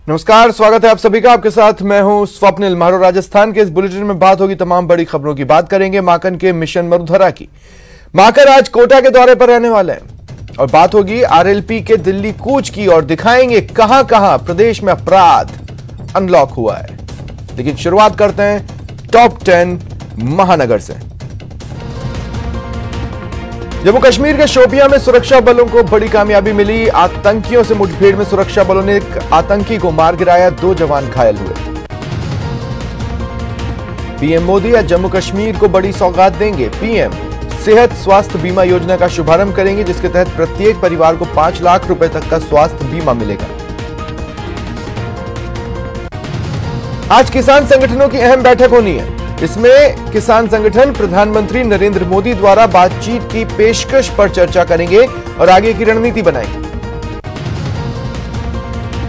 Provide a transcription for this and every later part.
नमस्कार, स्वागत है आप सभी का। आपके साथ मैं हूं स्वप्निल मारो। राजस्थान के इस बुलेटिन में बात होगी तमाम बड़ी खबरों की। बात करेंगे माकन के मिशन मरुधरा की। माकन आज कोटा के दौरे पर रहने वाले हैं और बात होगी आरएलपी के दिल्ली कूच की और दिखाएंगे कहां कहां प्रदेश में अपराध अनलॉक हुआ है। लेकिन शुरुआत करते हैं टॉप 10 महानगर से। जम्मू कश्मीर के शोपियां में सुरक्षा बलों को बड़ी कामयाबी मिली। आतंकियों से मुठभेड़ में सुरक्षा बलों ने एक आतंकी को मार गिराया, 2 जवान घायल हुए। पीएम मोदी आज जम्मू कश्मीर को बड़ी सौगात देंगे। पीएम सेहत स्वास्थ्य बीमा योजना का शुभारंभ करेंगे, जिसके तहत प्रत्येक परिवार को 5 लाख रुपए तक का स्वास्थ्य बीमा मिलेगा। आज किसान संगठनों की अहम बैठक होनी है। इसमें किसान संगठन प्रधानमंत्री नरेंद्र मोदी द्वारा बातचीत की पेशकश पर चर्चा करेंगे और आगे की रणनीति बनाएंगे।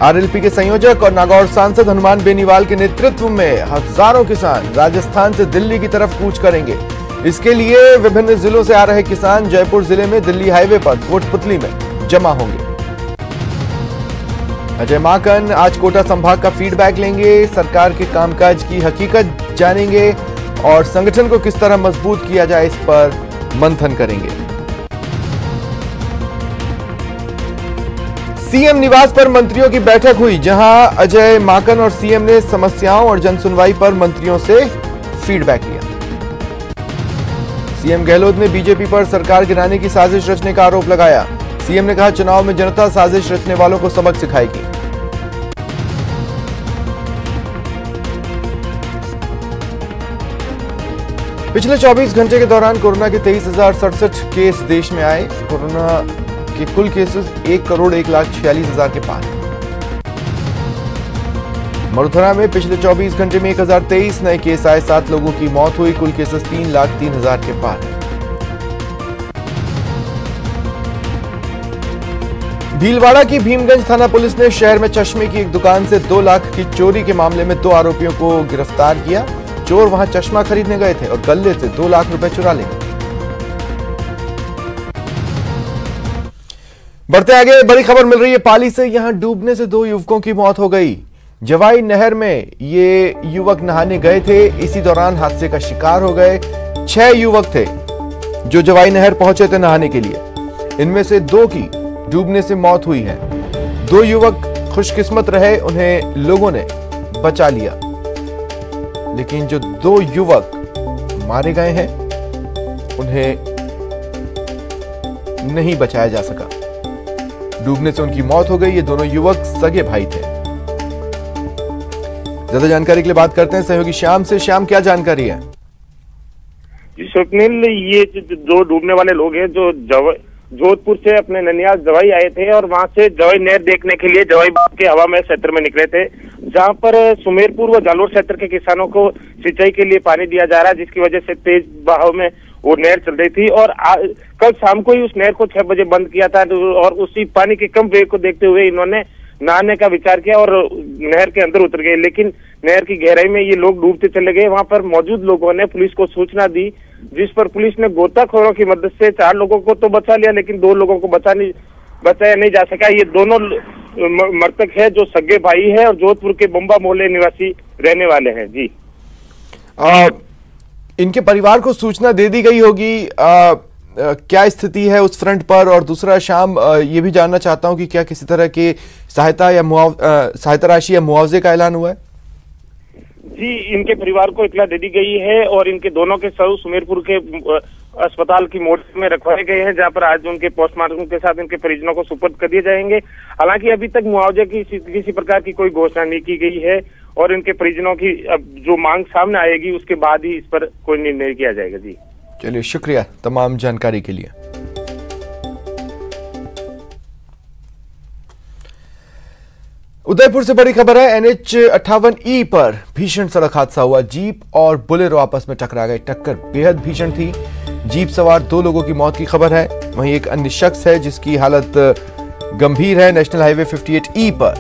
आरएलपी के संयोजक और नागौर सांसद हनुमान बेनीवाल के नेतृत्व में हजारों किसान राजस्थान से दिल्ली की तरफ कूच करेंगे। इसके लिए विभिन्न जिलों से आ रहे किसान जयपुर जिले में दिल्ली हाईवे पर कोटपुतली में जमा होंगे। अजय माकन आज कोटा संभाग का फीडबैक लेंगे, सरकार के कामकाज की हकीकत जानेंगे और संगठन को किस तरह मजबूत किया जाए इस पर मंथन करेंगे। सीएम निवास पर मंत्रियों की बैठक हुई, जहां अजय माकन और सीएम ने समस्याओं और जनसुनवाई पर मंत्रियों से फीडबैक लिया। सीएम गहलोत ने बीजेपी पर सरकार गिराने की साजिश रचने का आरोप लगाया। सीएम ने कहा, चुनाव में जनता साजिश रचने वालों को सबक सिखाएगी। पिछले 24 घंटे के दौरान कोरोना के 23,067 केस देश में आए। कोरोना के कुल केसेस 1,01,46,000 के पार। मरुधरा में पिछले 24 घंटे में 1,023 नए केस आए, 7 लोगों की मौत हुई। कुल केसेस 3,03,000 के पार है। भीलवाड़ा की भीमगंज थाना पुलिस ने शहर में चश्मे की एक दुकान से 2 लाख की चोरी के मामले में 2 आरोपियों को गिरफ्तार किया। चोर वहां चश्मा खरीदने गए थे और गल्ले से 2 लाख रुपए चुरा ले। बढ़ते आगे, बड़ी खबर मिल रही है पाली से। यहां डूबने से 2 युवकों की मौत हो गई। जवाई नहर में ये युवक नहाने गए थे, इसी दौरान हादसे का शिकार हो गए। 6 युवक थे जो जवाई नहर पहुंचे थे नहाने के लिए। इनमें से 2 की डूबने से मौत हुई है। 2 युवक खुशकिस्मत रहे, उन्हें लोगों ने बचा लिया। लेकिन जो 2 युवक मारे गए हैं उन्हें नहीं बचाया जा सका। डूबने से उनकी मौत हो गई। ये दोनों युवक सगे भाई थे। ज्यादा जानकारी के लिए बात करते हैं सहयोगी श्याम से। श्याम, क्या जानकारी है? जी स्वप्निल, ये जो 2 डूबने वाले लोग हैं जो जोधपुर से अपने ननियाल जवाई आए थे और वहां से जवाई नहर देखने के लिए जवाई के हवा में क्षेत्र में निकले थे, जहां पर सुमेरपुर व जालोर क्षेत्र के किसानों को सिंचाई के लिए पानी दिया जा रहा है, जिसकी वजह से तेज बहाव में वो नहर चल रही थी। और कल शाम को ही उस नहर को 6 बजे बंद किया था और उसी पानी के कम वेग को देखते हुए इन्होंने नहाने का विचार किया और नहर के अंदर उतर गए। लेकिन नहर की गहराई में ये लोग डूबते चले गए। वहां पर मौजूद लोगों ने पुलिस को सूचना दी, जिस पर पुलिस ने गोताखोरों की मदद से 4 लोगों को तो बचा लिया, लेकिन 2 लोगों को बचाया नहीं जा सका। ये दोनों मृतक है जो सगे भाई है और जोधपुर के बम्बा मोहल्ले निवासी रहने वाले हैं। जी, इनके परिवार को सूचना दे दी गई होगी। क्या स्थिति है उस फ्रंट पर? और दूसरा शाम, ये भी जानना चाहता हूं कि क्या किसी तरह की सहायता या सहायता राशि या मुआवजे का ऐलान हुआ है? जी, इनके परिवार को इतला दे दी गई है और इनके दोनों के शव सुमेरपुर के अस्पताल की मोर्चरी में रखवाए गए हैं, जहां पर आज उनके पोस्टमार्टम के साथ इनके परिजनों को सुपुर्द कर दिए जाएंगे। हालांकि अभी तक मुआवजे की किसी प्रकार की कोई घोषणा नहीं की गई है और इनके परिजनों की अब जो मांग सामने आएगी उसके बाद ही इस पर कोई निर्णय किया जाएगा। जी चलिए, शुक्रिया तमाम जानकारी के लिए। उदयपुर से बड़ी खबर है। NH 58E पर भीषण सड़क हादसा हुआ। जीप और बोलेरो आपस में टकरा गए। टक्कर बेहद भीषण थी। जीप सवार 2 लोगों की मौत की खबर है। वहीं एक अन्य शख्स है जिसकी हालत गंभीर है। नेशनल हाईवे 58E पर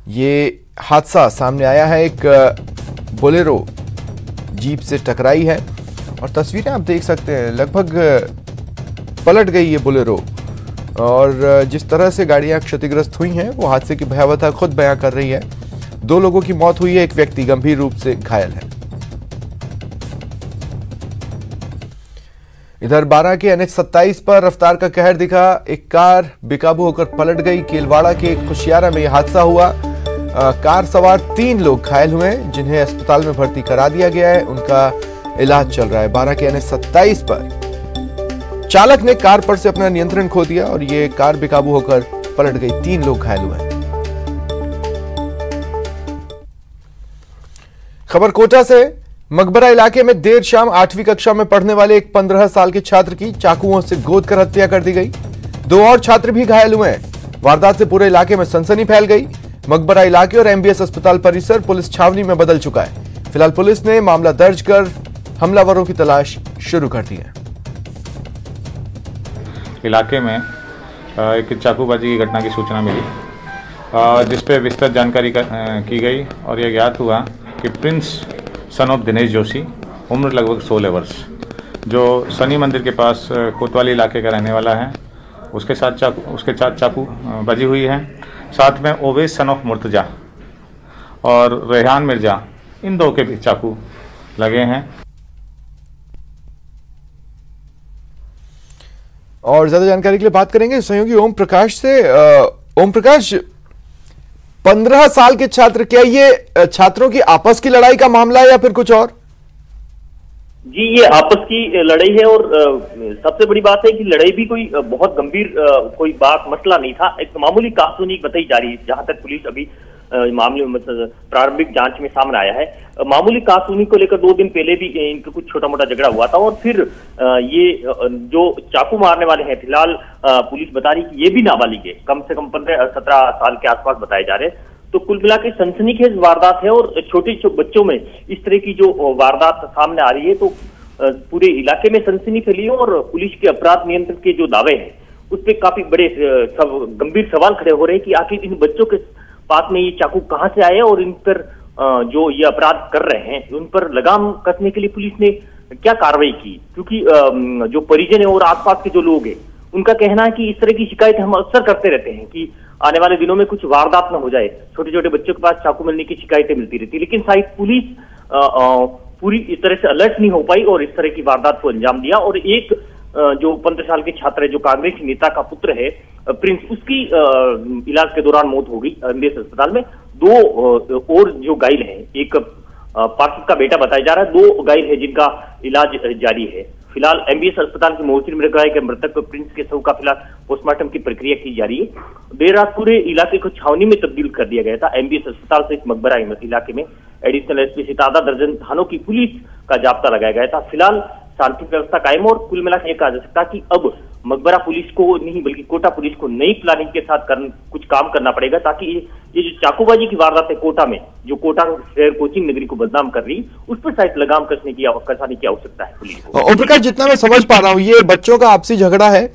यह हादसा सामने आया है। एक बोलेरो जीप से टकराई है और तस्वीरें आप देख सकते हैं। लगभग पलट गई ये बोलेरो और जिस तरह से गाड़ियां क्षतिग्रस्त हुई हैं वो हादसे की भयावहता खुद बयां कर रही है। 2 लोगों की मौत हुई है, एक व्यक्ति गंभीर रूप से घायल है। इधर बारां के NH 27 पर रफ्तार का कहर दिखा। एक कार बेकाबू होकर पलट गई। केलवाड़ा के खुशियारा में यह हादसा हुआ। कार सवार 3 लोग घायल हुए जिन्हें अस्पताल में भर्ती करा दिया गया है, उनका इलाज चल रहा है। बारां के NH 27 पर चालक ने कार पर से अपना नियंत्रण खो दिया और ये कार बेकाबू होकर पलट गई। 3 लोग घायल हुए। खबर कोटा से। मकबरा इलाके में देर शाम 8वीं कक्षा में पढ़ने वाले एक 15 साल के छात्र की चाकुओं से गोद कर हत्या कर दी गई। 2 और छात्र भी घायल हुए हैं। वारदात से पूरे इलाके में सनसनी फैल गई। मकबरा इलाके और MBS अस्पताल परिसर पुलिस छावनी में बदल चुका है। फिलहाल पुलिस ने मामला दर्ज कर हमलावरों की तलाश शुरू कर दी है। इलाके में एक चाकूबाजी की घटना की सूचना मिली, जिस पे विस्तृत जानकारी की गई और यह ज्ञात हुआ कि Prince son of Dinesh Joshi, उम्र लगभग 16 वर्ष, जो शनि मंदिर के पास कोतवाली इलाके का रहने वाला है, उसके साथ चाकू बाजी हुई है। साथ में ओवेस सन ऑफ मुर्तजा और रेहान मिर्जा, इन 2 के भी चाकू लगे हैं। और ज्यादा जानकारी के लिए बात करेंगे सहयोगी ओम प्रकाश से। ओम प्रकाश, 15 साल के छात्र, क्या ये छात्रों की आपस की लड़ाई का मामला है या फिर कुछ और? जी, ये आपस की लड़ाई है और सबसे बड़ी बात है कि लड़ाई भी कोई बहुत गंभीर कोई बात मसला नहीं था। एक मामूली कहासुनी बताई जा रही है, जहां तक पुलिस अभी मामले में प्रारंभिक जांच में सामने आया है। मामूली कहासुनी को लेकर 2 दिन पहले भी इनका कुछ छोटा मोटा झगड़ा हुआ था और फिर ये जो चाकू मारने वाले हैं, फिलहाल पुलिस बता रही कि ये भी नाबालिग है, कम से कम 15-17 साल के आसपास बताए जा रहे हैं। तो कुल मिला के सनसनीखेज वारदात है और छोटे बच्चों में इस तरह की जो वारदात सामने आ रही है तो पूरे इलाके में सनसनी फैली है और पुलिस के अपराध नियंत्रण के जो दावे हैं उस पर काफी बड़े गंभीर सवाल खड़े हो रहे हैं कि आखिर इन बच्चों के पास में ये चाकू कहां से आए और इन पर जो ये अपराध कर रहे हैं उन पर लगाम कसने के लिए पुलिस ने क्या कार्रवाई की। क्योंकि जो परिजन है और आसपास के जो लोग हैं उनका कहना है कि इस तरह की शिकायत हम अक्सर करते रहते हैं कि आने वाले दिनों में कुछ वारदात न हो जाए, छोटे छोटे बच्चों के पास चाकू मिलने की शिकायतें मिलती रहती, लेकिन शायद पुलिस पूरी इस तरह से अलर्ट नहीं हो पाई और इस तरह की वारदात को अंजाम दिया। और एक जो 15 साल के छात्र है, जो कांग्रेस नेता का पुत्र है प्रिंस, उसकी इलाज के दौरान मौत हो गई MBS अस्पताल में। 2 और जो घायल हैं, एक पार्षद का बेटा बताया जा रहा है, 2 घायल है जिनका इलाज जारी है। फिलहाल MBS अस्पताल की मोर्चरी में रखा है कि मृतक प्रिंस के शव का फिलहाल पोस्टमार्टम की प्रक्रिया की जा रही है। देर रात पूरे इलाके को छावनी में तब्दील कर दिया गया था। MBS अस्पताल से मकबरा इलाके में एडिशनल SP से आधा दर्जन थानों की पुलिस का जाब्ता लगाया गया था। फिलहाल शांति व्यवस्था कायम और कुल मिलाकर कहा जा सकता कि अब मकबरा पुलिस को नहीं बल्कि कोटा पुलिस को नई प्लानिंग के साथ कुछ काम करना पड़ेगा, ताकि ये जो चाकूबाजी की वारदात है कोटा में, जो कोटा शहर कोचिंग नगरी को बदनाम कर रही, उस पर शायद लगाम कसने की आवश्यकता है पुलिस को। ओम प्रकाश, जितना मैं समझ पा रहा हूँ ये बच्चों का आपसी झगड़ा है,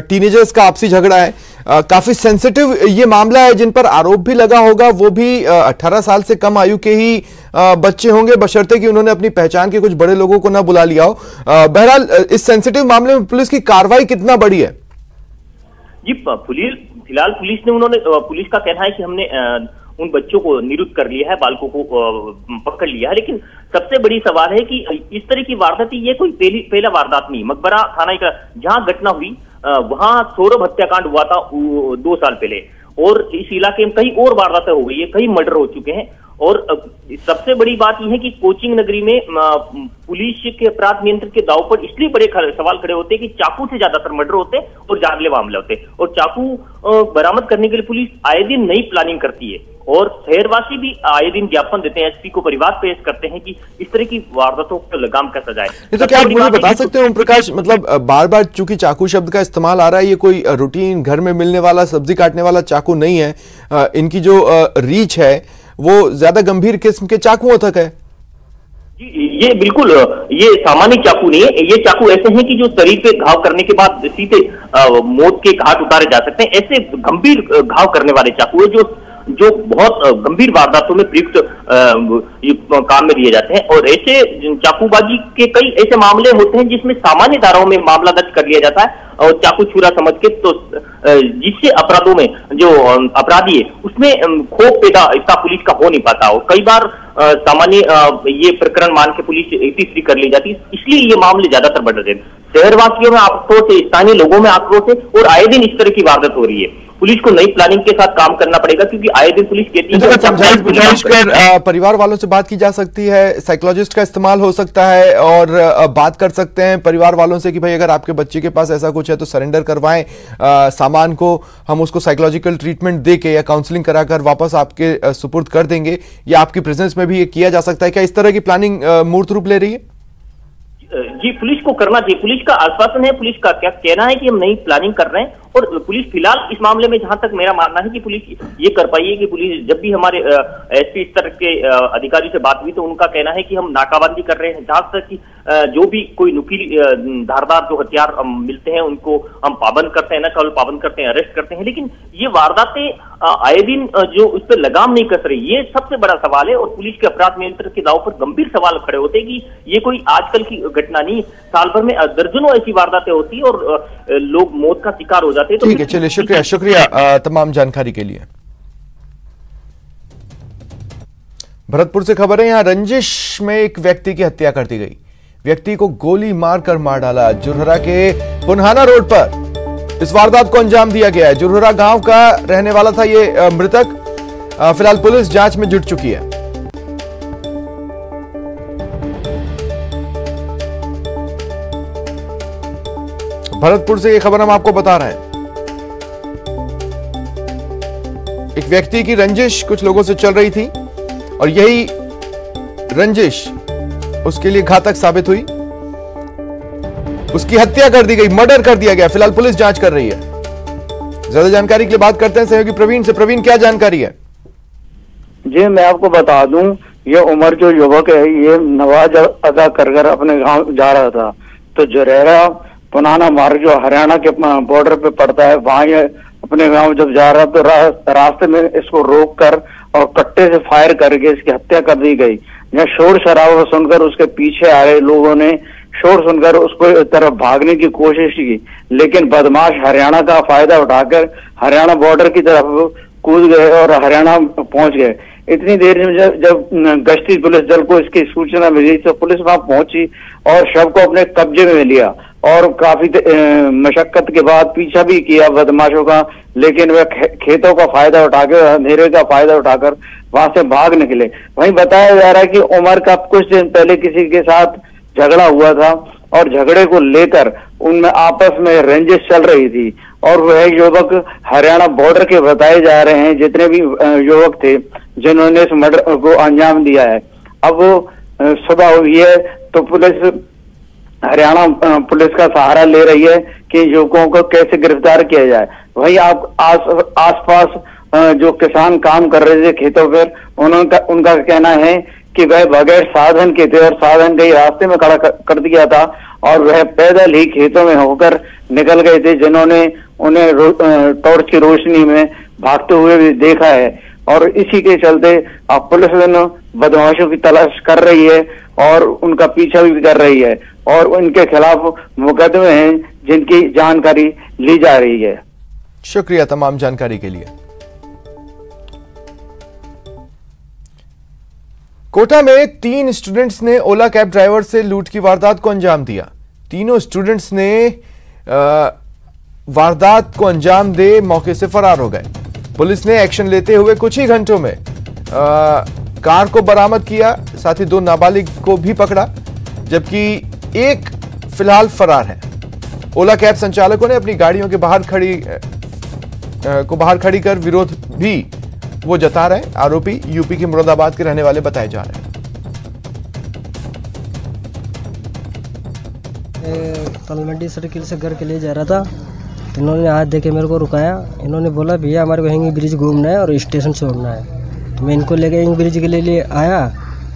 टीनेजर्स का आपसी झगड़ा है, काफी सेंसिटिव ये मामला है। जिन पर आरोप भी लगा होगा वो भी 18 साल से कम आयु के ही बच्चे होंगे, बशर्ते कि उन्होंने अपनी पहचान के कुछ बड़े लोगों को ना बुला लिया हो। बहरहाल इस सेंसिटिव मामले में पुलिस की कार्रवाई कितना बड़ी है? जी, फिलहाल पुलिस का कहना है कि हमने उन बच्चों को निरुद्ध कर लिया है, बालकों को पकड़ लिया है। लेकिन सबसे बड़ी सवाल है कि इस तरह की वारदात ये कोई पहला वारदात नहीं। मकबरा थाना का जहां घटना हुई वहां सौरभ हत्याकांड हुआ था 2 साल पहले, और इस इलाके में कई और वारदातें हो गई है, कई मर्डर हो चुके हैं। और सबसे बड़ी बात यह है कि कोचिंग नगरी में पुलिस के अपराध नियंत्रण के दाव पर इसलिए बड़े सवाल खड़े होते हैं कि चाकू से ज्यादातर मर्डर होते हैं और जानलेवा मामले होते हैं, और चाकू बरामद करने के लिए पुलिस आए दिन नई प्लानिंग करती है और शहरवासी भी आए दिन ज्ञापन देते हैं, SP को परिवार पेश करते हैं कि इस तरह की वारदातों को लगाम कसा जाए। तो क्या आप मुझे बता सकते हैं ओम प्रकाश, मतलब बार बार चूंकि चाकू शब्द का इस्तेमाल आ रहा है, ये कोई रूटीन घर में मिलने वाला सब्जी काटने वाला चाकू नहीं है, इनकी जो रीच है वो ज्यादा गंभीर किस्म के चाकुओं तक है? जी, ये बिल्कुल ये सामान्य चाकू नहीं है। ये चाकू ऐसे हैं कि जो शरीर पे घाव करने के बाद सीधे मौत के घाट उतारे जा सकते हैं। ऐसे गंभीर घाव करने वाले चाकू है जो जो बहुत गंभीर वारदातों में प्रयुक्त काम में लिए जाते हैं। और ऐसे चाकूबाजी के कई ऐसे मामले होते हैं जिसमें सामान्य धाराओं में मामला दर्ज कर लिया जाता है और चाकू छुरा समझ के, तो जिससे अपराधों में जो अपराधी है उसमें खौफ पैदा इसका पुलिस का हो नहीं पाता। और कई बार सामान्य ये प्रकरण मान के पुलिस तीसरी कर ली जाती है, इसलिए ये मामले ज्यादातर बढ़ रहे हैं। शहरवासियों में आक्रोश है, स्थानीय लोगों में आक्रोश है और आए दिन इस तरह की वारदात हो रही है। पुलिस को नई प्लानिंग के साथ काम करना पड़ेगा, क्योंकि आए दिन पुलिस कहती है परिवार वालों से बात की जा सकती है, साइकोलॉजिस्ट का इस्तेमाल हो सकता है और बात कर सकते हैं परिवार वालों से कि भाई अगर आपके बच्चे के पास ऐसा कुछ है तो सरेंडर करवाएं, सामान को हम उसको साइकोलॉजिकल ट्रीटमेंट देके या काउंसलिंग कराकर वापस आपके सुपुर्द कर देंगे, या आपकी प्रेजेंस में भी ये किया जा सकता है। क्या इस तरह की प्लानिंग मूर्त रूप ले रही है? जी, पुलिस को करना चाहिए। पुलिस का आश्वासन है, पुलिस का क्या कहना है कि हम नई प्लानिंग कर रहे हैं और पुलिस फिलहाल इस मामले में, जहां तक मेरा मानना है कि पुलिस ये कर पाई है कि पुलिस जब भी हमारे एसपी स्तर के अधिकारी से बात हुई तो उनका कहना है कि हम नाकाबंदी कर रहे हैं, जहां तक कि जो भी कोई नुकीली धारदार जो हथियार मिलते हैं उनको हम पाबंद करते हैं, न केवल पाबंद करते हैं, अरेस्ट करते हैं। लेकिन ये वारदातें आए दिन जो उस पर लगाम नहीं कस रही, ये सबसे बड़ा सवाल है। और पुलिस के अपराध नियंत्रण के दाव पर गंभीर सवाल खड़े होते हैं कि ये कोई आजकल की घटना नहीं, साल भर में दर्जनों ऐसी वारदातें होती और लोग मौत का शिकार हो जाते हैं। ठीक है, चलिए शुक्रिया तमाम जानकारी के लिए। भरतपुर से खबर है, यहां रंजिश में एक व्यक्ति की हत्या कर दी गई। व्यक्ति को गोली मारकर मार डाला। जुरहरा के पुनहाना रोड पर इस वारदात को अंजाम दिया गया है। जुरहरा गांव का रहने वाला था ये मृतक। फिलहाल पुलिस जांच में जुट चुकी है। भरतपुर से ये खबर हम आपको बता रहे हैं। एक व्यक्ति की रंजिश कुछ लोगों से चल रही थी और यही रंजिश उसके लिए घातक साबित हुई। उसकी हत्या कर दी गई, मर्डर कर दिया गया। फिलहाल पुलिस जांच कर रही है। ज्यादा जानकारी के लिए बात करते हैं सहयोगी प्रवीण से। प्रवीण, क्या जानकारी है? जी, मैं आपको बता दूं, ये उमर जो युवक है ये नमाज अदा कर अपने गांव जा रहा था, तो जुरहरा पुनाना मार्ग जो हरियाणा के बॉर्डर पे पड़ता है, वहां ये अपने गांव जब जा रहा तो रास्ते में इसको रोककर और कट्टे से फायर करके इसकी हत्या कर दी गई। यहाँ शोर शराबा सुनकर उसके पीछे आ रहे लोगों ने शोर सुनकर उसको तरफ भागने की कोशिश की, लेकिन बदमाश हरियाणा का फायदा उठाकर हरियाणा बॉर्डर की तरफ कूद गए और हरियाणा पहुंच गए। इतनी देर में जब गश्ती पुलिस दल को इसकी सूचना मिली तो पुलिस वहां पहुंची और शव को अपने कब्जे में लिया और काफी मशक्कत के बाद पीछा भी किया बदमाशों का, लेकिन वे खेतों का फायदा उठाकर, अंधेरे का फायदा उठाकर वहां से भाग निकले। वहीं बताया जा रहा है कि उमर का कुछ दिन पहले किसी के साथ झगड़ा हुआ था और झगड़े को लेकर उनमें आपस में रंजिश चल रही थी और वह युवक हरियाणा बॉर्डर के बताए जा रहे हैं जितने भी युवक थे जिन्होंने इस मर्डर को अंजाम दिया है। अब सुबह हुई है तो पुलिस, हरियाणा पुलिस का सहारा ले रही है कि युवकों को कैसे गिरफ्तार किया जाए। वहीं आप आसपास जो किसान काम कर रहे थे खेतों पर, उनका कहना है कि वह बगैर साधन के थे और साधन के रास्ते में खड़ा कर दिया था और वह पैदल ही खेतों में होकर निकल गए थे, जिन्होंने उन्हें टॉर्च की रोशनी में भागते हुए भी देखा है। और इसी के चलते अब पुलिस बदमाशों की तलाश कर रही है और उनका पीछा भी कर रही है और उनके खिलाफ मुकदमे हैं जिनकी जानकारी ली जा रही है। शुक्रिया तमाम जानकारी के लिए। कोटा में 3 स्टूडेंट्स ने ओला कैब ड्राइवर से लूट की वारदात को अंजाम दिया। तीनों स्टूडेंट्स ने वारदात को अंजाम दे मौके से फरार हो गए। पुलिस ने एक्शन लेते हुए कुछ ही घंटों में कार को बरामद किया, साथ ही 2 नाबालिग को भी पकड़ा, जबकि एक फिलहाल फरार है। ओला कैब संचालकों ने अपनी गाड़ियों के बाहर खड़ी कर विरोध भी वो जता रहे हैं। आरोपी यूपी के मुरादाबाद के रहने वाले बताए जा रहे हैं। तलमंडी सर्किल से घर के लिए जा रहा था, तो इन्होंने हाथ देके मेरे को रुकाया। इन्होंने बोला भैया हमारे को हिंग ब्रिज घूमना है और स्टेशन छोड़ना है, तो मैं इनको लेके हिंग ब्रिज के लिए आया।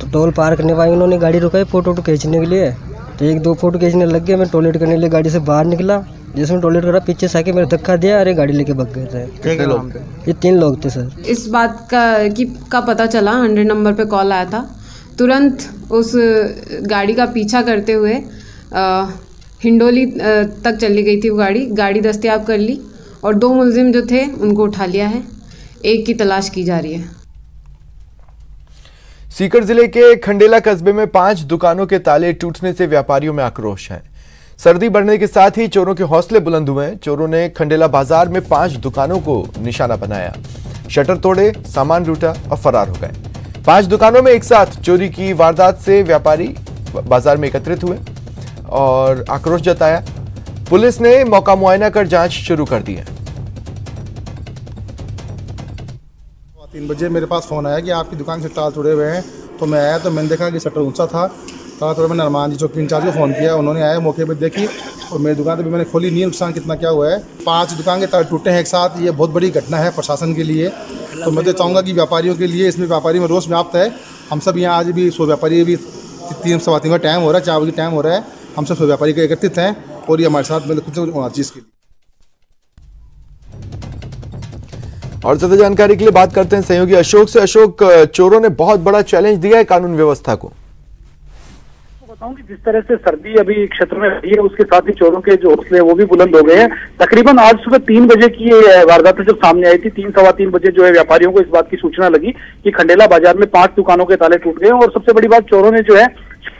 तो टोल पार करने वाले इन्होंने गाड़ी रुकाई फोटो खींचने के लिए, तो 1-2 फोटो खींचने लग गए। मैं टॉयलेट करने के लिए गाड़ी से बाहर निकला जैसे मैं टॉयलेट करा पीछे से आके मेरे धक्का दिया, अरे गाड़ी लेके भाग गए थे। कितने लोग थे? ये 3 लोग थे सर। इस बात का पता चला, 100 नंबर पे कॉल आया था। तुरंत उस गाड़ी का पीछा करते हुए हिंडोली तक चली गई थी वो गाड़ी दस्तयाब कर ली और 2 मुलजिम जो थे उनको उठा लिया है। एक की तलाश की जा रही है। सीकर जिले के खंडेला कस्बे में 5 दुकानों के ताले टूटने से व्यापारियों में आक्रोश है। सर्दी बढ़ने के साथ ही चोरों के हौसले बुलंद हुए। चोरों ने खंडेला बाजार में 5 दुकानों को निशाना बनाया, शटर तोड़े, सामान लूटा और फरार हो गए। 5 दुकानों में एक साथ चोरी की वारदात से व्यापारी बाजार में एकत्रित हुए और आक्रोश जताया। पुलिस ने मौका मुआयना कर जांच शुरू कर दी है। 3 बजे मेरे पास फ़ोन आया कि आपकी दुकान से ताल तोड़े हुए हैं। तो मैं आया तो मैंने देखा कि शटर ऊंचा था। ताल तोड़े मैंने अरमान जी चौकी इंचार्ज को फ़ोन किया, उन्होंने आया, मौके पर देखी और मेरी दुकान तो भी मैंने खोली नहीं है, नुकसान कितना क्या हुआ है। 5 दुकान के ताले टूटे हैं एक साथ। ये बहुत बड़ी घटना है प्रशासन के लिए। तो मैं तो चाहूँगा कि व्यापारियों के लिए, इसमें व्यापारी में रोष व्याप्त है। हम सब यहाँ आज भी 100 व्यापारी भी 3-3 का टाइम हो रहा है, 4 बजे टाइम हो रहा है। हम सब 100 व्यापारी के एकत्रित हैं और ये हमारे साथ मतलब कुछ चीज़ के लिए। और ज्यादा जानकारी के लिए बात करते हैं सहयोगी अशोक से। अशोक, चोरों ने बहुत बड़ा चैलेंज दिया है कानून व्यवस्था को। बताऊं कि जिस तरह से सर्दी अभी क्षेत्र में रही है, उसके साथ ही चोरों के जो हौसले हैं वो भी बुलंद हो गए हैं। तकरीबन आज सुबह 3 बजे की ये वारदात जब सामने आई थी, 3-3:15 बजे जो है व्यापारियों को इस बात की सूचना लगी कि खंडेला बाजार में 5 दुकानों के ताले टूट गए और सबसे बड़ी बात, चोरों ने जो है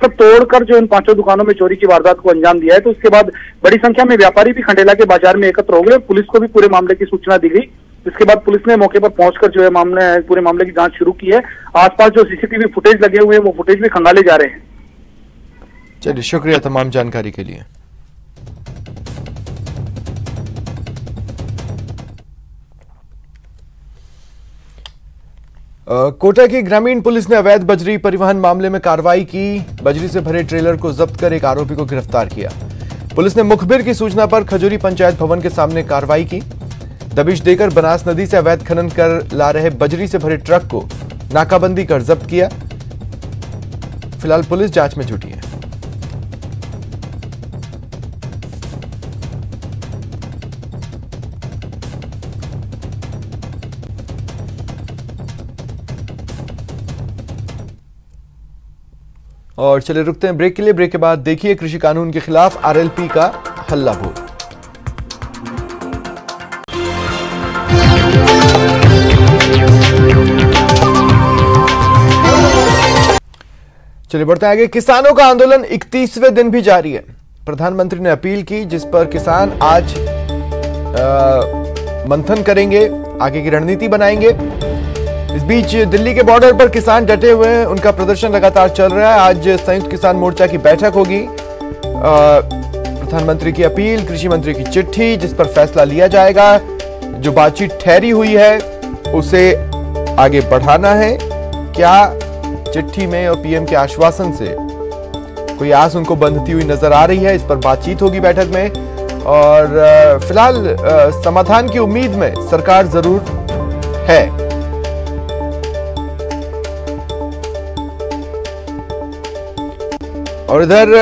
तोड़कर जो इन 5 दुकानों में चोरी की वारदात को अंजाम दिया है। तो उसके बाद बड़ी संख्या में व्यापारी भी खंडेला के बाजार में एकत्र हो गए। पुलिस को भी पूरे मामले की सूचना दी गई। इसके बाद पुलिस ने मौके पर पहुंचकर जो है पूरे मामले की जांच शुरू की है। आसपास जो सीसीटीवी फुटेज लगे हुए हैं वो फुटेज भी खंगाले जा रहे हैं। चलिए, शुक्रिया तमाम जानकारी के लिए। कोटा की ग्रामीण पुलिस ने अवैध बजरी परिवहन मामले में कार्रवाई की। बजरी से भरे ट्रेलर को जब्त कर एक आरोपी को गिरफ्तार किया। पुलिस ने मुखबिर की सूचना पर खजूरी पंचायत भवन के सामने कार्रवाई की। दबिश देकर बनास नदी से अवैध खनन कर ला रहे बजरी से भरे ट्रक को नाकाबंदी कर जब्त किया। फिलहाल पुलिस जांच में जुटी है। और चलिए रुकते हैं ब्रेक के लिए। ब्रेक के बाद देखिए कृषि कानून के खिलाफ आरएलपी का हल्ला बोल। चलिए बढ़ते हैं आगे। किसानों का आंदोलन 31वें दिन भी जारी है। प्रधानमंत्री ने अपील की जिस पर किसान आज मंथन करेंगे, आगे की रणनीति बनाएंगे। इस बीच दिल्ली के बॉर्डर पर किसान डटे हुए हैं, उनका प्रदर्शन लगातार चल रहा है। आज संयुक्त किसान मोर्चा की बैठक होगी। प्रधानमंत्री की अपील, कृषि मंत्री की चिट्ठी जिस पर फैसला लिया जाएगा। जो बातचीत ठहरी हुई है उसे आगे बढ़ाना है। क्या चिट्ठी में और पीएम के आश्वासन से कोई आस उनको बंधती हुई नजर आ रही है, इस पर बातचीत होगी बैठक में। और फिलहाल समाधान की उम्मीद में सरकार जरूर है। और इधर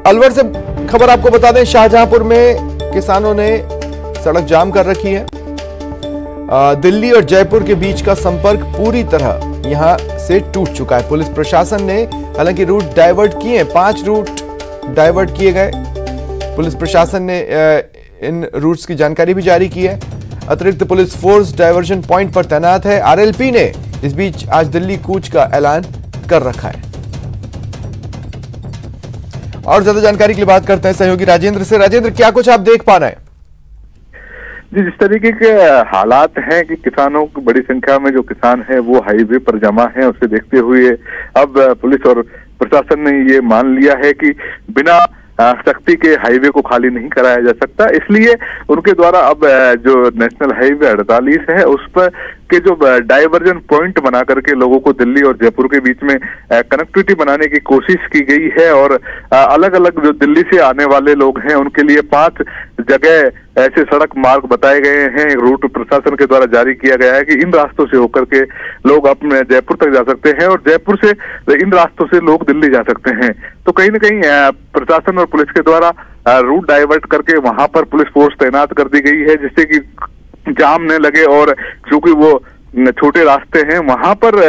अलवर से खबर आपको बता दें, शाहजहांपुर में किसानों ने सड़क जाम कर रखी है। दिल्ली और जयपुर के बीच का संपर्क पूरी तरह यहां से टूट चुका है। पुलिस प्रशासन ने हालांकि रूट डाइवर्ट किए हैं, 5 रूट डाइवर्ट किए गए। पुलिस प्रशासन ने इन रूट्स की जानकारी भी जारी की है। अतिरिक्त पुलिस फोर्स डाइवर्जन पॉइंट पर तैनात है। आरएलपी ने इस बीच आज दिल्ली कूच का ऐलान कर रखा है। और ज्यादा जानकारी के लिए बात करते हैं सहयोगी राजेंद्र से। राजेंद्र, क्या कुछ आप देख पा रहे हैं? जी, जिस तरीके के हालात हैं कि किसानों की बड़ी संख्या में जो किसान हैं वो हाईवे पर जमा हैं, उसे देखते हुए अब पुलिस और प्रशासन ने ये मान लिया है कि बिना सख्ती के हाईवे को खाली नहीं कराया जा सकता। इसलिए उनके द्वारा अब जो नेशनल हाईवे 48 है उस पर के जो डाइवर्जन पॉइंट बना करके लोगों को दिल्ली और जयपुर के बीच में कनेक्टिविटी बनाने की कोशिश की गई है। और अलग अलग जो दिल्ली से आने वाले लोग हैं उनके लिए 5 जगह ऐसे सड़क मार्ग बताए गए हैं। रूट प्रशासन के द्वारा जारी किया गया है कि इन रास्तों से होकर के लोग अपने जयपुर तक जा सकते हैं और जयपुर से इन रास्तों से लोग दिल्ली जा सकते हैं। तो कहीं न कहीं प्रशासन और पुलिस के द्वारा रूट डाइवर्ट करके वहां पर पुलिस फोर्स तैनात कर दी गई है, जिससे कि जाम न लगे। और क्योंकि वो छोटे रास्ते हैं वहां पर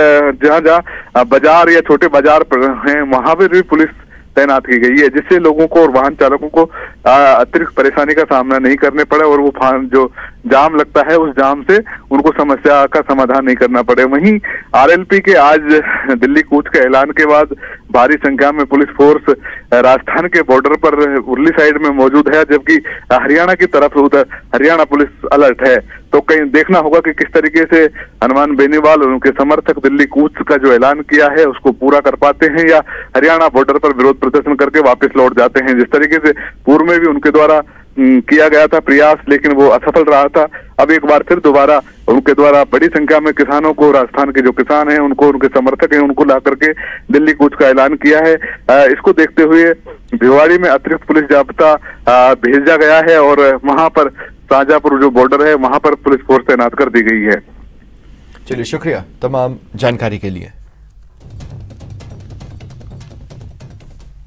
जहाँ जहाँ बाजार या छोटे बाजार हैं वहां पर भी पुलिस तैनात की गई है, जिससे लोगों को और वाहन चालकों को अतिरिक्त परेशानी का सामना नहीं करने पड़े और वो जो जाम लगता है उस जाम से उनको समस्या का समाधान नहीं करना पड़े। वहीं आरएलपी के आज दिल्ली कूच के ऐलान के बाद भारी संख्या में पुलिस फोर्स राजस्थान के बॉर्डर पर उर्ली साइड में मौजूद है, जबकि हरियाणा की तरफ उधर हरियाणा पुलिस अलर्ट है। तो कहीं देखना होगा कि किस तरीके से हनुमान बेनीवाल और उनके समर्थक दिल्ली कूच का जो ऐलान किया है उसको पूरा कर पाते हैं या हरियाणा बॉर्डर पर विरोध प्रदर्शन करके वापस लौट जाते हैं। जिस तरीके से पूर्व में भी उनके द्वारा किया गया था प्रयास, लेकिन वो असफल रहा था। अब एक बार फिर दोबारा उनके द्वारा बड़ी संख्या में किसानों को, राजस्थान के जो किसान हैं उनको, उनके समर्थक हैं उनको ला करके दिल्ली कूच का ऐलान किया है। इसको देखते हुए भिवाड़ी में अतिरिक्त पुलिस जाब्ता भेजा गया है और वहां पर शाहजहांपुर जो बॉर्डर है वहां पर पुलिस फोर्स तैनात कर दी गई है। चलिए, शुक्रिया तमाम जानकारी के लिए।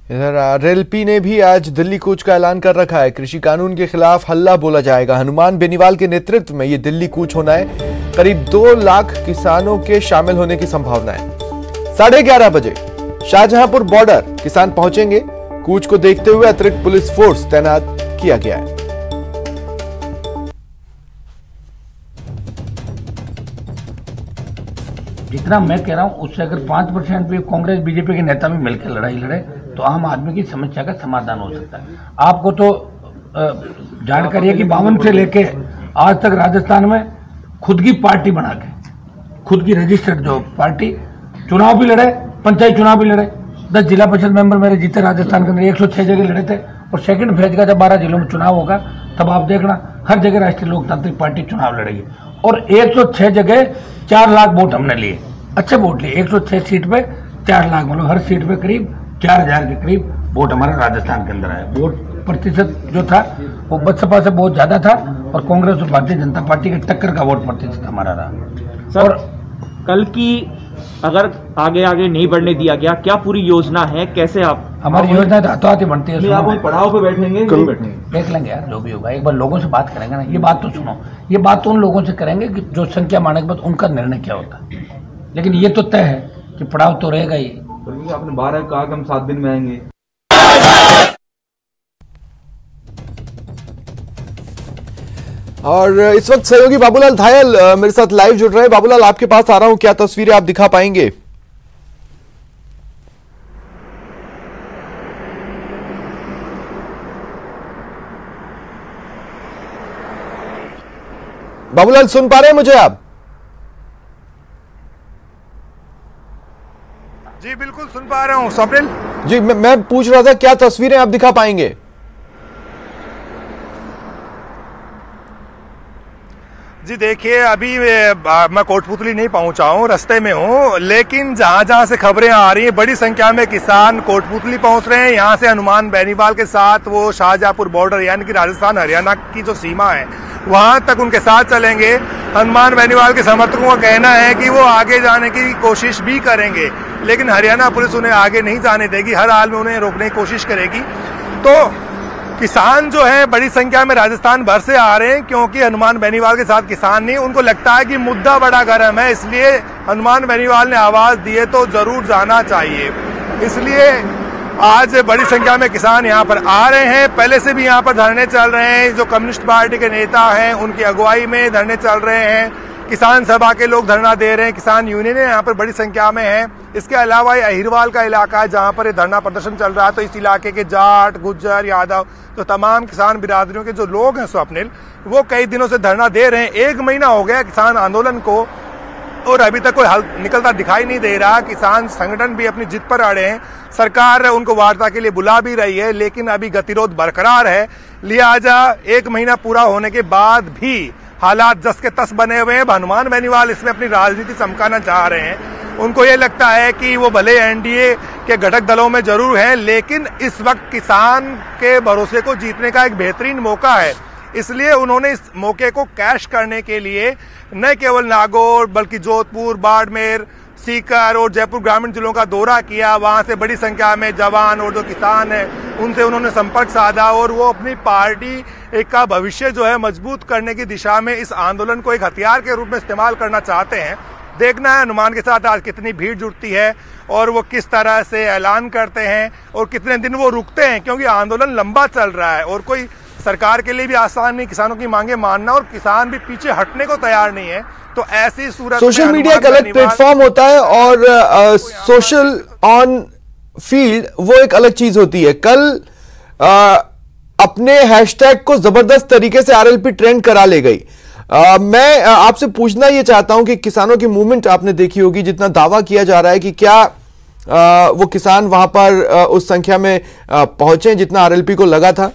इधर आरएलपी ने भी आज दिल्ली कूच का ऐलान कर रखा है। कृषि कानून के खिलाफ हल्ला बोला जाएगा। हनुमान बेनीवाल के नेतृत्व में ये दिल्ली कूच होना है। करीब 2 लाख किसानों के शामिल होने की संभावना है। 11:30 बजे शाहजहांपुर बॉर्डर किसान पहुंचेंगे। कूच को देखते हुए अतिरिक्त पुलिस फोर्स तैनात किया गया है। जितना मैं कह रहा हूं उससे अगर 5% भी कांग्रेस बीजेपी के नेता भी मिलकर लड़ाई लड़े तो आम आदमी की समस्या का समाधान हो सकता है। आपको तो जानकारी है कि 52 से लेके आज तक राजस्थान में खुद की पार्टी बना के, खुद की रजिस्टर्ड जो पार्टी, चुनाव भी लड़े, पंचायत चुनाव भी लड़े। 10 जिला परिषद मेंबर मेरे जीते राजस्थान के अंदर, 106 जगह लड़े थे। और सेकंड फेज का जब 12 जिलों में चुनाव होगा तब आप देखना हर जगह राष्ट्रीय लोकतांत्रिक पार्टी चुनाव लड़ेगी। और 106 जगह 4 लाख वोट हमने लिए, अच्छे वोट लिए। 106 सीट पे 4 लाख, मतलब हर सीट पे करीब 4000 के करीब वोट हमारा राजस्थान के अंदर आया। वोट प्रतिशत जो था वो बसपा से बहुत ज्यादा था और कांग्रेस और भारतीय जनता पार्टी के टक्कर का वोट प्रतिशत हमारा रहा। सर, और कल की अगर आगे आगे नहीं बढ़ने दिया गया, क्या पूरी योजना है, कैसे आप? हमारी योजना तो हाथों हाथ बनती है। आप पड़ाव पे बैठेंगे, नहीं बैठेंगे, देख लेंगे यार जो भी होगा। एक बार लोगों से बात करेंगे ना, ये बात तो सुनो, ये बात तो उन लोगों से करेंगे कि जो संख्या मानने के बाद उनका निर्णय क्या होता है। लेकिन ये तो तय है कि पड़ाव तो रहेगा ही। आपने 12 कहा कि हम 7 दिन में आएंगे। और इस वक्त सहयोगी बाबूलाल धायल मेरे साथ लाइव जुड़ रहे हैं। बाबूलाल, आपके पास आ रहा हूं, क्या तस्वीरें आप दिखा पाएंगे? बाबूलाल, सुन पा रहे हैं मुझे आप? जी बिल्कुल सुन पा रहा हूं स्वप्निल जी। मैं पूछ रहा था क्या तस्वीरें आप दिखा पाएंगे? जी देखिए, अभी मैं कोटपुतली नहीं पहुंचा हूं, रास्ते में हूं, लेकिन जहां जहां से खबरें आ रही हैं बड़ी संख्या में किसान कोटपुतली पहुंच रहे हैं। यहां से हनुमान बेनीवाल के साथ वो शाहजहांपुर बॉर्डर यानी कि राजस्थान हरियाणा की जो सीमा है वहां तक उनके साथ चलेंगे। हनुमान बेनीवाल के समर्थकों का कहना है कि वो आगे जाने की कोशिश भी करेंगे, लेकिन हरियाणा पुलिस उन्हें आगे नहीं जाने देगी, हर हाल में उन्हें रोकने की कोशिश करेगी। तो किसान जो है बड़ी संख्या में राजस्थान भर से आ रहे हैं, क्योंकि हनुमान बेनीवाल के साथ किसान नहीं, उनको लगता है कि मुद्दा बड़ा गर्म है, इसलिए हनुमान बेनीवाल ने आवाज दी है तो जरूर जाना चाहिए। इसलिए आज बड़ी संख्या में किसान यहाँ पर आ रहे हैं। पहले से भी यहाँ पर धरने चल रहे हैं, जो कम्युनिस्ट पार्टी के नेता हैं उनकी अगुवाई में धरने चल रहे हैं। किसान सभा के लोग धरना दे रहे हैं, किसान यूनियन यहाँ पर बड़ी संख्या में है। इसके अलावा ये अहिरवाल का इलाका है जहाँ पर ये धरना प्रदर्शन चल रहा है, तो इस इलाके के जाट, गुज्जर, यादव, तो तमाम किसान बिरादरियों के जो लोग हैं स्वप्निल, वो कई दिनों से धरना दे रहे हैं। 1 महीना हो गया किसान आंदोलन को और अभी तक कोई हल निकलता दिखाई नहीं दे रहा। किसान संगठन भी अपनी जिद पर अड़े हैं, सरकार उनको वार्ता के लिए बुला भी रही है, लेकिन अभी गतिरोध बरकरार है। लिहाजा 1 महीना पूरा होने के बाद भी हालात जस के तस बने हुए हैं। हनुमान बेनीवाल इसमें अपनी राजनीति चमकाना चाह रहे हैं। उनको ये लगता है कि वो भले एनडीए के घटक दलों में जरूर हैं, लेकिन इस वक्त किसान के भरोसे को जीतने का एक बेहतरीन मौका है। इसलिए उन्होंने इस मौके को कैश करने के लिए न केवल नागौर बल्कि जोधपुर, बाड़मेर, सीकर और जयपुर ग्रामीण जिलों का दौरा किया। वहां से बड़ी संख्या में जवान और जो किसान हैं उनसे उन्होंने संपर्क साधा और वो अपनी पार्टी का भविष्य जो है मजबूत करने की दिशा में इस आंदोलन को एक हथियार के रूप में इस्तेमाल करना चाहते हैं। देखना है हनुमान के साथ आज कितनी भीड़ जुड़ती है और वो किस तरह से ऐलान करते हैं और कितने दिन वो रुकते हैं, क्योंकि आंदोलन लंबा चल रहा है और कोई सरकार के लिए भी आसान नहीं किसानों की मांगे मानना, और किसान भी पीछे हटने को तैयार नहीं है। तो ऐसी सूरत सोशल मीडिया एक अलग प्लेटफॉर्म होता है और सोशल ऑन फील्ड वो एक अलग चीज होती है। कल अपने हैशटैग को जबरदस्त तरीके से आरएलपी ट्रेंड करा ले गई। मैं आपसे पूछना ये चाहता हूं कि किसानों की मूवमेंट आपने देखी होगी, जितना दावा किया जा रहा है कि क्या वो किसान वहां पर उस संख्या में पहुंचे जितना आरएलपी को लगा था?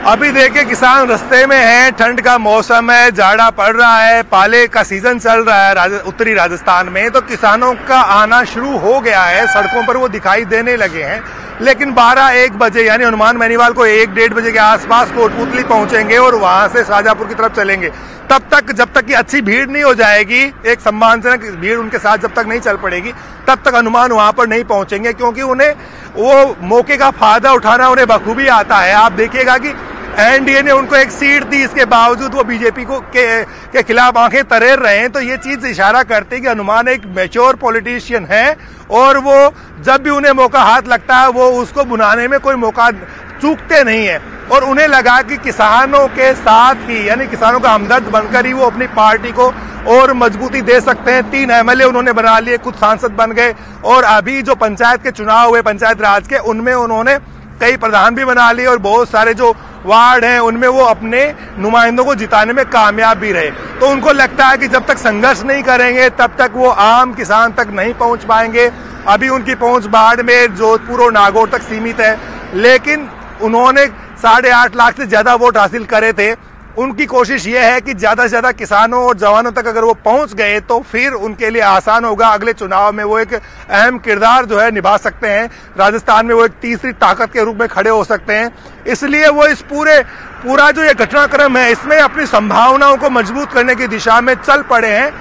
अभी देखिए किसान रास्ते में हैं, ठंड का मौसम है, जाड़ा पड़ रहा है, पाले का सीजन चल रहा है उत्तरी राजस्थान में, तो किसानों का आना शुरू हो गया है। सड़कों पर वो दिखाई देने लगे हैं। लेकिन 12-1 बजे यानी हनुमान बेनीवाल को 1-1:30 बजे के आसपास कोटपुतली पहुंचेंगे और वहां से शाहजहांपुर की तरफ चलेंगे। तब तक जब तक कि अच्छी भीड़ नहीं हो जाएगी, एक सम्मानजनक भीड़ उनके साथ जब तक नहीं चल पड़ेगी, तब तक हनुमान वहां पर नहीं पहुंचेंगे, क्योंकि उन्हें वो मौके का फायदा उठाना उन्हें बखूबी आता है। आप देखिएगा कि एनडीए ने उनको एक सीट दी, इसके बावजूद वो बीजेपी को के खिलाफ आंखें तरेर रहे हैं। तो ये चीज इशारा करती है कि हनुमान एक मैच्योर पॉलिटिशियन है और वो जब भी उन्हें मौका हाथ लगता है वो उसको बुनाने में कोई मौका चूकते नहीं है। और उन्हें लगा कि किसानों के साथ ही यानी किसानों का हमदर्द बनकर ही वो अपनी पार्टी को और मजबूती दे सकते हैं। 3 एमएलए उन्होंने बना लिए, खुद सांसद बन गए, और अभी जो पंचायत के चुनाव हुए पंचायत राज के, उनमें उन्होंने कई प्रधान भी बना लिए और बहुत सारे जो वार्ड हैं उनमें वो अपने नुमाइंदों को जिताने में कामयाब भी रहे। तो उनको लगता है कि जब तक संघर्ष नहीं करेंगे तब तक वो आम किसान तक नहीं पहुंच पाएंगे। अभी उनकी पहुंच बाड़मेर, जोधपुर और नागौर तक सीमित है, लेकिन उन्होंने 8.5 लाख से ज्यादा वोट हासिल करे थे। उनकी कोशिश ये है कि ज्यादा से ज्यादा किसानों और जवानों तक अगर वो पहुंच गए तो फिर उनके लिए आसान होगा। अगले चुनाव में वो एक अहम किरदार जो है निभा सकते हैं। राजस्थान में वो एक तीसरी ताकत के रूप में खड़े हो सकते हैं। इसलिए वो इस पूरा जो ये घटनाक्रम है इसमें अपनी संभावनाओं को मजबूत करने की दिशा में चल पड़े हैं।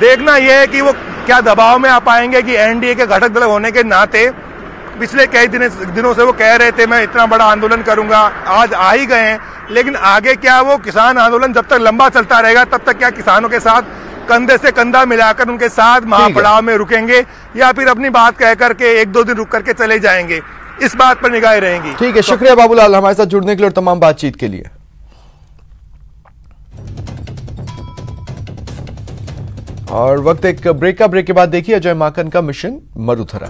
देखना यह है कि वो क्या दबाव में आ पाएंगे कि एनडीए के घटक दल होने के नाते पिछले कई दिनों से वो कह रहे थे मैं इतना बड़ा आंदोलन करूंगा, आज आ ही गए हैं, लेकिन आगे क्या वो किसान आंदोलन जब तक लंबा चलता रहेगा तब तक क्या किसानों के साथ कंधे से कंधा मिलाकर उनके साथ महापड़ाव में रुकेंगे या फिर अपनी बात कह करके 1-2 दिन रुक करके चले जाएंगे, इस बात पर निगाहें रहेंगी। ठीक है, शुक्रिया बाबूलाल हमारे साथ जुड़ने के लिए और तमाम बातचीत के लिए। और वक्त एक ब्रेक के बाद देखिए अजय माकन का मिशन मरुथरा।